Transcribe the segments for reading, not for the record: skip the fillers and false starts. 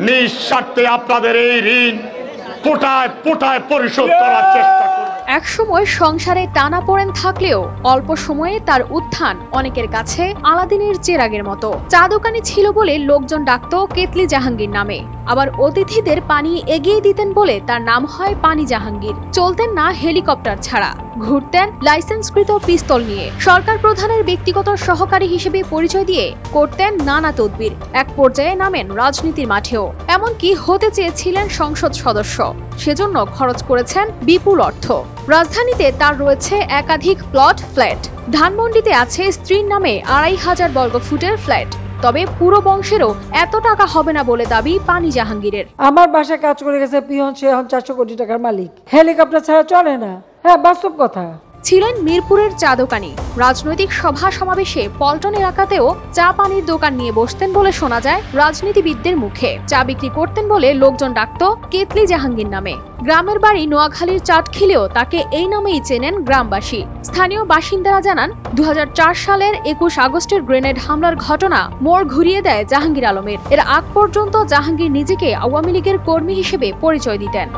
নিঃস্বার্থে আপনাদের এই ঋণ পোটায় পোটায় পরিশোধ করার চেষ্টা করব। একসময় সংসারে টানাপোড়েন থাকলেও অল্প সময়ে তার উত্থান অনেকের কাছে আলাদিনের চেরাগের মতো। চা দোকানি ছিল বলে লোকজন ডাকতো কেতলি জাহাঙ্গীর নামে, আবার অতিথিদের পানি এগিয়ে দিতেন বলে তার নাম হয় পানি জাহাঙ্গীর। চলতেন না হেলিকপ্টার ছাড়া, ঘুরতেন লাইসেন্সকৃত পিস্তল নিয়ে। সরকার প্রধানের ব্যক্তিগত সহকারী হিসেবে পরিচয় দিয়ে করতেন নানা তদবির। এক পর্যায়ে নামেন রাজনীতির মাঠেও, এমনকি হতে চেয়েছিলেন সংসদ সদস্য। সেজন্য খরচ করেছেন বিপুল অর্থ। রাজধানীতে তার রয়েছে একাধিক প্লট ফ্ল্যাট। ধানমন্ডিতে আছে স্ত্রীর নামে ২৫০০ বর্গফুটের ফ্ল্যাট। তবে পুরো বংশেরও এত টাকা হবে না বলে দাবি পানি জাহাঙ্গীরের। আমার বাসায় কাজ করে গেছে পিয়ন, সে এখন ৪০০ কোটি টাকার মালিক। হেলিকপ্টার ছাড়া চলে না। হ্যাঁ, বাস্তব কথা। ছিলেন মিরপুরের চা দোকানি। রাজনৈতিক সভা সমাবেশে পল্টন এলাকাতেও চা পানির দোকান নিয়ে বসতেন বলে শোনা যায় রাজনীতিবিদদের মুখে। চা বিক্রি করতেন বলে লোকজন ডাকতো কেতলি জাহাঙ্গীর নামে। গ্রামের বাড়ি নোয়াখালীর চাটখিলেও তাকে এই নামেই চেনেন গ্রামবাসী। স্থানীয় বাসিন্দারা জানান ২০০৪ সালের ২১ আগস্টের গ্রেনেড হামলার ঘটনা মোড় ঘুরিয়ে দেয় জাহাঙ্গীর আলমের। এর আগ পর্যন্ত জাহাঙ্গীর নিজেকে আওয়ামী লীগের কর্মী হিসেবে পরিচয় দিতেন।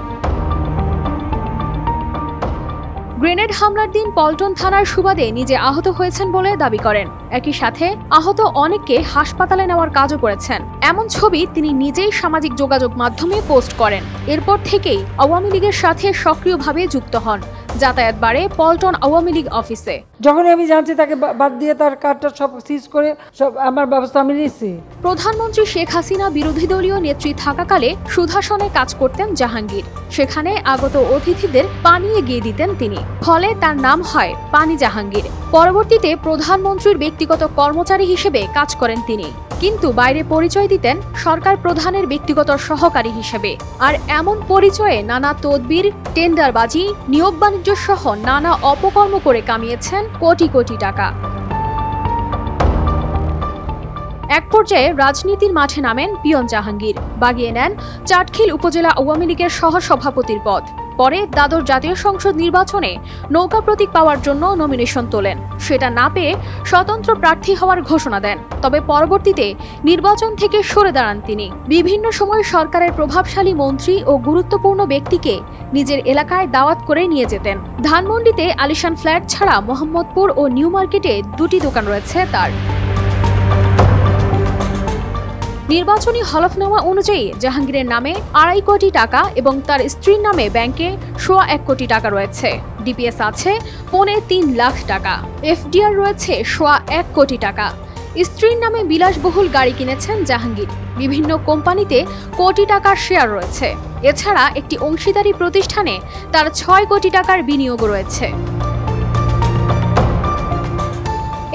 গ্রেনেড হামলার দিন পল্টন থানার সুবাদে নিজে আহত হয়েছেন বলে দাবি করেন। একই সাথে আহত অনেককে হাসপাতালে নেওয়ার কাজও করেছেন। এমন ছবি তিনি নিজেই সামাজিক যোগাযোগ মাধ্যমে পোস্ট করেন। এরপর থেকেই আওয়ামী লীগের সাথে সক্রিয়ভাবে যুক্ত হন। যাতায়াত বাড়ে পল্টন আওয়ামী লীগ অফিসে। যখন আমি জানছি তাকে বাদ দিয়ে তার কার্ডটা সব সিজ করে সব আমার ব্যবস্থা আমি নিয়েছি। প্রধানমন্ত্রী শেখ হাসিনা বিরোধী দলীয় নেত্রী থাকাকালে সুধাসনে কাজ করতেন জাহাঙ্গীর। সেখানে আগত অতিথিদের পানি এগিয়ে দিতেন তিনি। ফলে তার নাম হয় পানি জাহাঙ্গীর। পরবর্তীতে প্রধানমন্ত্রীর ব্যক্তিগত কর্মচারী হিসেবে কাজ করেন তিনি, কিন্তু বাইরে পরিচয় দিতেন সরকার প্রধানের ব্যক্তিগত সহকারী হিসেবে। আর এমন পরিচয়ে নানা তদবির, টেন্ডারবাজি, নিয়োগ বাণিজ্য সহ নানা অপকর্ম করে কামিয়েছেন কোটি কোটি টাকা। এক পর্যায়ে রাজনীতির মাঠে নামেন পিয়ন জাহাঙ্গীর। বাগিয়ে নেন চাটখিল উপজেলা আওয়ামী লীগের সহসভাপতির পদ। পরে দাদর জাতীয় সংসদ নির্বাচনে নৌকা প্রতীক পাওয়ার জন্য নমিনেশন তোলেন। সেটা না পেয়ে স্বতন্ত্র প্রার্থী হওয়ার ঘোষণা দেন। তবে পরবর্তীতে নির্বাচন থেকে সরে দাঁড়ান তিনি। বিভিন্ন সময় সরকারের প্রভাবশালী মন্ত্রী ও গুরুত্বপূর্ণ ব্যক্তিকে নিজের এলাকায় দাওয়াত করে নিয়ে যেতেন। ধানমন্ডিতে আলিশান ফ্ল্যাট ছাড়া মোহাম্মদপুর ও নিউ মার্কেটে ২টি দোকান রয়েছে তার। নির্বাচনী হলফনামা অনুযায়ী জাহাঙ্গীরের নামে ২.৫ কোটি টাকা এবং তার স্ত্রীর নামে ব্যাংকে ১.১ কোটি টাকা রয়েছে। ডিপিএস আছে ৩.৫ লাখ টাকা। এফডিআর রয়েছে ১.১ কোটি টাকা। স্ত্রীর নামে বিলাসবহুল গাড়ি কিনেছেন জাহাঙ্গীর। বিভিন্ন কোম্পানিতে কোটি টাকার শেয়ার রয়েছে। এছাড়া একটি অংশীদারি প্রতিষ্ঠানে তার ৬ কোটি টাকার বিনিয়োগ রয়েছে।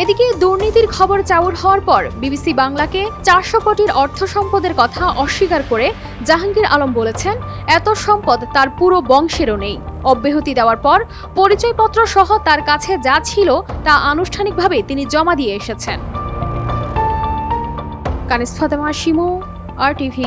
এদিকে দুর্নীতির খবর চাউর হওয়ার পর বিবিসি বাংলাকে ৪০০ কোটির অর্থ সম্পদের কথা অস্বীকার করে জাহাঙ্গীর আলম বলেছেন, এত সম্পদ তার পুরো বংশেরও নেই। অব্যাহতি দেওয়ার পর পরিচয়পত্র সহ তার কাছে যা ছিল তা আনুষ্ঠানিকভাবে তিনি জমা দিয়ে এসেছেন। কানিস ফাতেমা শিমু, RTV।